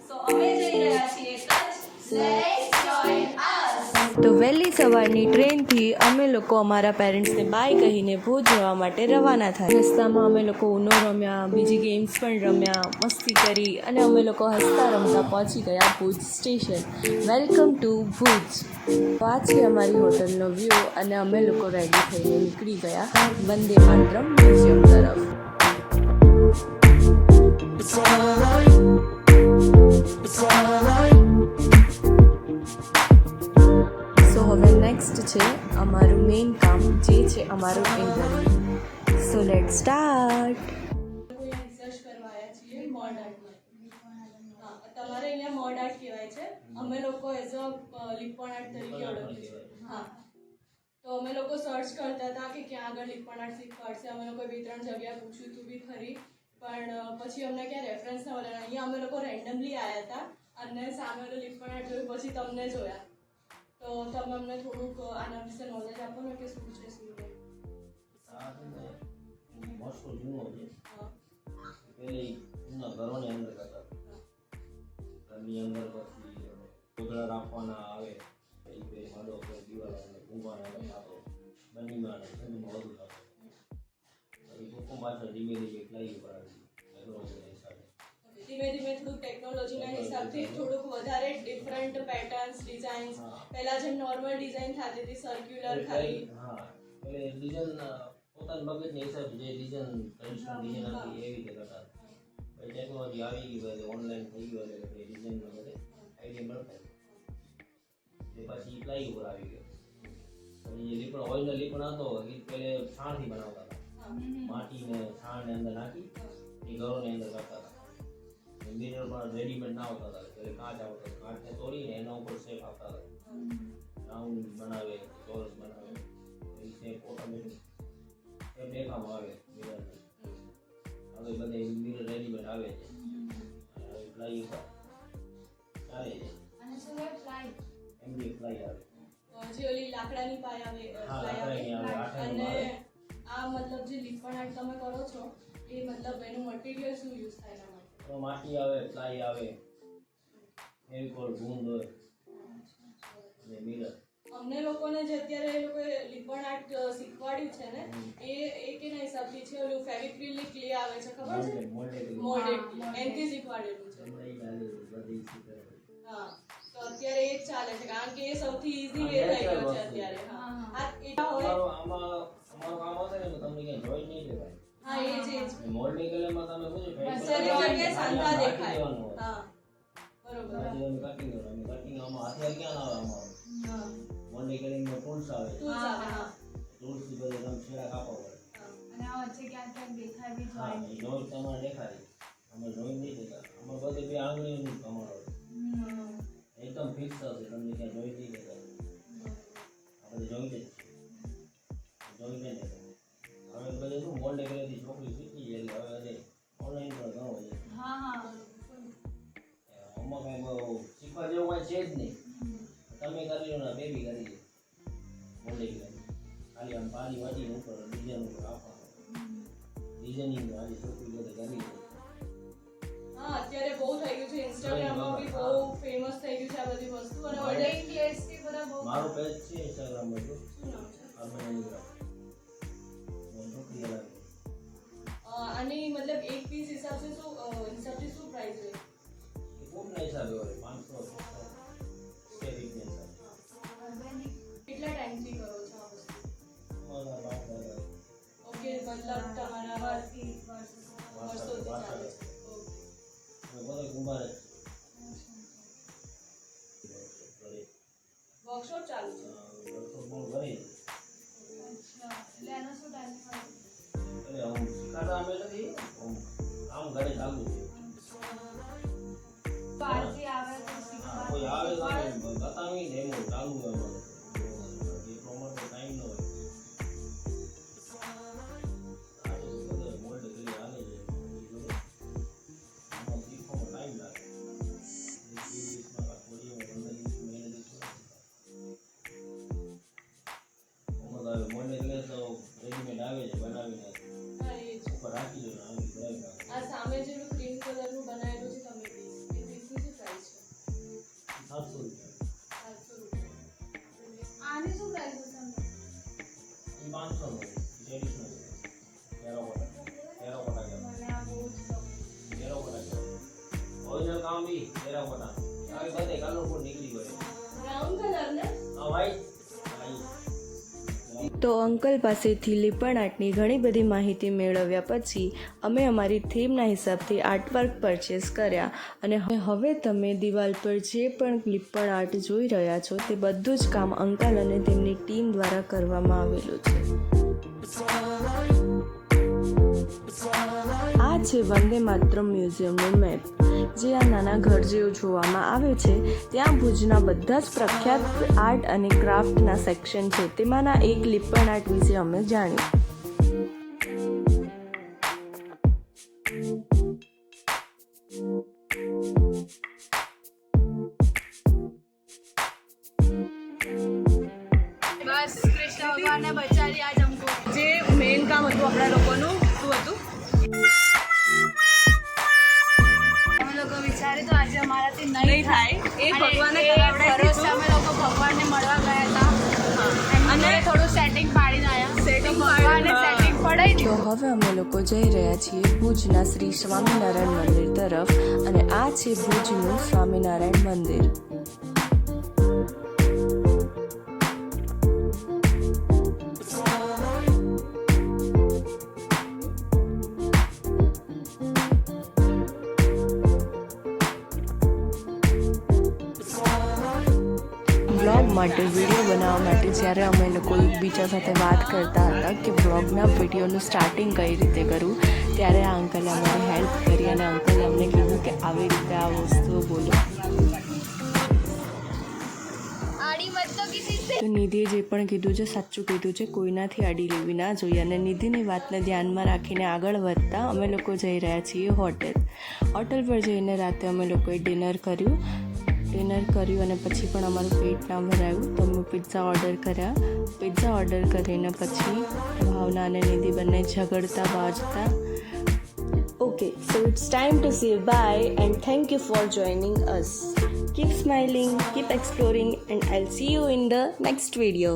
સો અમે જઈ રહ્યા છીએ કચ્છ. લેટ્સ જોઈન અસ. તો વહેલી સવારની ટ્રેનથી અમે લોકો અમારા પેરેન્ટ્સને બાય કહીને ભુજ જવા માટે રવાના થયા. રસ્તામાં અમે લોકો ઉનો રમ્યા, બીજી ગેમ્સ પણ રમ્યા, મસ્તી કરી અને અમે લોકો હસતા રમતા પહોંચી ગયા Bhuj station. Welcome to Bhuj. તો આ છે અમારી હોટલનો વ્યૂ અને અમે લોકો રેડી થઈને નીકળી ગયા વંદે માતરમ મ્યુઝિયમ તરફ. સો હવે નેક્સ્ટ છે અમારું મેઇન કામ, જે છે અમારું interview. So let start. Research કરવા આવ્યા છીએ મોડ આર્ટમાં. હા, તમારે અહીંયા મોડ આર્ટ કહેવાય છે. અમે લોકો એઝ અ લીપણ આર્ટ તરીકે ઓળખીએ છીએ. હા, તો અમે લોકો સર્ચ કરતા હતા કે ક્યાં આગળ લીપણ આર્ટ શીખવાડશે. અમે લોકો 2-3 જગ્યા પૂછ્યું હતું બી ખરી, પણ પછી અમને ક્યાં રેફરન્સ ન મળ્યા. અહીંયા અમે લોકો રેન્ડમલી આવ્યા હતા અને સામે લીપણ આર્ટ જોયું, પછી તમને જોયા. તો તમે અમને થોડુંક આના વિશે નોલેજ આપો ને કે શું છે શું નહીં. મોસ્ટ જૂનો છે. પેલી જૂના ઘરોની અંદર કરતા, ઘરની અંદર પછી ગોદડા રાખવાના આવે, પછી બે માડો પર દિવાલ ઘૂમવાના થતો, બનીમાં ઠંડીમાં વધુ થતો. પછી લોકો પાછળ ધીમે ધીમે ફ્લાઈ ઉપર આવી ટેકનોલોજીના હિસાબે. ધીમે ધીમે થોડુંક ટેકનોલોજીના હિસાબથી થોડુંક વધારે ડિફરન્ટ પેટર્ન્સ, ડિઝાઇન્સ. પહેલા જેમ નોર્મલ ડિઝાઇન થતી હતી સર્ક્યુલર ખાલી. હા, એટલે ડિઝાઇન પોતાના મગજના હિસાબે જે ડિઝાઇન ટ્રેડિશનલ ડિઝાઇન હતી એવી રીતે કરતા. પછી ટેકનોલોજી આવી ગઈ, પછી ઓનલાઈન થઈ ગયું એટલે પછી ડિઝાઇનનો બધે આઈડિયા મળતા. એ પછી પ્લાય ઉપર આવી ગયો. પછી જે લીપણ ઓરિજિનલ લીપણ હતો એ પહેલે છાણથી બનાવતા હતા. માટીને છાણને અંદર નાખી એ ઘરોની અંદર કરતા હતા. મિરર પણ રેડીમેડ ના આવતા હતા, એટલે કાચ આવતો, કાચને તોડીને એના ઉપર શેપ આપતા હતા. રાઉન્ડ બનાવે, ચોરસ બનાવે, એ શેપ ઓટોમેટિક એ દેખામાં આવે મિરરને. હવે બધે મિરર રેડીમેડ આવે છે, હવે ફ્લાય ઉપર ચાલે છે. અને શું હોય ફ્લાય? એમડી ફ્લાય આવે. જે ઓલી લાકડાની પાય આવે ફ્લાય આવે. અને આ મતલબ જે લીપણ આર્ટ તમે કરો છો એ મતલબ એનું મટીરિયલ શું યુઝ થાય એના માટે? તો માટી આવે, ફ્લાય આવે, ફેવિકોલ, ગુંદ હોય અને મિરર. અમને લોકોને જે અત્યારે એ લોકોએ લીપણ આર્ટ શીખવાડ્યું છે ને એ કેના હિસાબથી છે? ઓલું ફેવિક્રિલિક ક્લે આવે છે, ખબર છે? મોલ્ડેડ એનથી શીખવાડેલું છે. હા, તો અત્યારે એ જ ચાલે છે કારણ કે એ સૌથી ઈઝી વે થઈ ગયો છે અત્યારે. હા, આ એટલા હોય. અમારું કામ હશે ને તો તમને ક્યાં જોઈ નહીં દેવાય. હા, એ જ મોલ્ડિંગ કલરમાં તમે શું બસરી જગ્યાએ સાંધા દેખાય. હા, બરોબર. કટિંગ આમાં હથિયાર ક્યાં આવે અમારું? હા, મોલ્ડિંગ કલરમાં ટૂલ્સ આવે. ટૂલ્સ આવે. હા, ટૂલ્સ થી બધે તમે છેડા કાપવા પડે. અને આ વચ્ચે ક્યાંક દેખાય બી હા, જોઈન્ટ તમારે દેખાય. અમે જોઈન્ટ નહીં દેખાય. અમે બધે બે આંગળીઓનું કમાડો એકદમ ફિક્સ હશે, તમને ક્યાં જોઈન્ટ નહીં દેખાય. આપણે જોઈન્ટ જ જોઈન્ટ નહીં દેખાય. હવે બધે શું મોલ્ડિંગ કલરથી છોકરી શીખી જાય એટલે હવે ઓનલાઈન પર ઘણો છે. હા, હા, આમાં કાંઈ બહુ શીખવા જેવું કાંઈ છે જ નહીં. તમે કરી લો ને બેબી કરી લે મોલ્ડિંગ કરી ખાલી આમ પાણી વાટીને ઉપર ડિઝાઇન ઉપર આપવાનું. ડિઝાઇનિંગ આજે છોકરી બધે કરી લે. હા, અત્યારે બહુ થઈ ગયું છે. ઇન્સ્ટાગ્રામમાં બી બહુ ફેમસ થઈ ગયું છે આ બધી વસ્તુ. અને ઓનલાઈન ક્લાસથી બધા બહુ. મારું પેજ છે ઇન્સ્ટાગ્રામમાં તો શું નામ છે? આની મતલબ એક પીસ હિસાબથી શું પ્રાઇસ હોય? ફૂટના હિસાબે હોય 500 600 હિસાબે. કેટલા ટાઈમથી કરો છો આ વસ્તુ? ઓકે, મતલબ તમારા વર્ષોથી ચાલે છે. બધે કુંભાર વર્કશોપ ચાલુ છે. વર્કશોપ બહુ ઘણી. અચ્છા, એટલે એનો શું ટાઈમ હોય? એટલે હું શીખાતા અમે નથી, આમ ઘરે ચાલુ છે. બહારથી આવે તો શીખવા કોઈ આવે તો બતાવી ને એમ ચાલુ હોય અમારે. એ પ્રમાણે ટાઈમ ન હોય. મોલ્ડ કરી હાલે છે આમાં શીખવામાં ટાઈમ લાગે. 20 દિવસમાં થોડી 15 દિવસ મહિને મોલ્ડ એટલે તો રેડીમેડ આવે છે બનાવીને ઉપર રાખી દો ને આવી. આ સામે જેનું ગ્રીન કલરનું બનાવેલું છે તમે પીસ, એ પીસનું શું બી એરા મોટા આવી બધે કાનુપુર નીકળી ગયો બ્રાઉન કલર ને હા વાઈટ તો અંકલ પાસેથી લીપણ આર્ટની ઘણી બધી માહિતી મેળવ્યા પછી અમે અમારી થીમના હિસાબથી આર્ટવર્ક પરચેસ કર્યા અને હવે તમે દિવાલ પર જે પણ લીપણ આર્ટ જોઈ રહ્યા છો તે બધું જ કામ અંકલ અને તેમની ટીમ દ્વારા કરવામાં આવેલું છે. આ છે વંદે માતરમ મ્યુઝિયમનું મેપ, જે આ નાના ઘર જેવું જોવામાં આવે છે. ત્યાં ભુજના બધા જ પ્રખ્યાત આર્ટ અને ક્રાફ્ટના સેક્શન છે. તેમાંના એક લીપણ આર્ટ વિશે અમે જાણ્યું. બસ કૃષ્ણ ભગવાનને બચાવી આજ हमको જે મેઇન કામ હતું આપણા લોકોનું શું હતું? અમે લોકો વિચાર્યું તો આજે અમારાથી નહીં થાય એ અને ભગવાને એ કરાવડાવી ભરોસે દીધું. અમે લોકો ભગવાનને મળવા ગયા હતા અને થોડું સેટિંગ પાડીને આવ્યા Setting તો ભગવાને પાડ્યું, હા. સેટિંગ પડાવી તો દીધું. હવે અમે લોકો જઈ રહ્યા છીએ ભુજના શ્રી સ્વામિનારાયણ મંદિર તરફ અને આ છે ભુજનું સ્વામિનારાયણ મંદિર. બ્લોગ માટે વિડીયો બનાવવા માટે જ્યારે અમે લોકો એકબીજા સાથે વાત કરતા હતા કે બ્લોગના વિડીયોનું સ્ટાર્ટિંગ કઈ રીતે કરવું, ત્યારે આ અંકલે અમારી હેલ્પ કરી અને અંકલે અમને કીધું કે આવી રીતે આ વસ્તુઓ બોલો. આડી મત તો કિસી સે તો નિધિએ જે પણ કીધું છે સાચું કીધું છે, કોઈનાથી આડી લેવી ના જોઈએ. અને નિધિની વાતને ધ્યાનમાં રાખીને આગળ વધતા અમે લોકો જઈ રહ્યા છીએ હોટેલ પર જઈને રાતે અમે લોકોએ ડિનર કર્યું અને પછી પણ અમારું પેટ ના ભરાયું તો અમે પિઝા ઓર્ડર કરીને પછી ભાવના અને નિધિ બંને ઝઘડતા બાજતા. Okay, so it's time to say bye and thank you for joining us. Keep smiling, keep exploring, and I'll see you in the next video.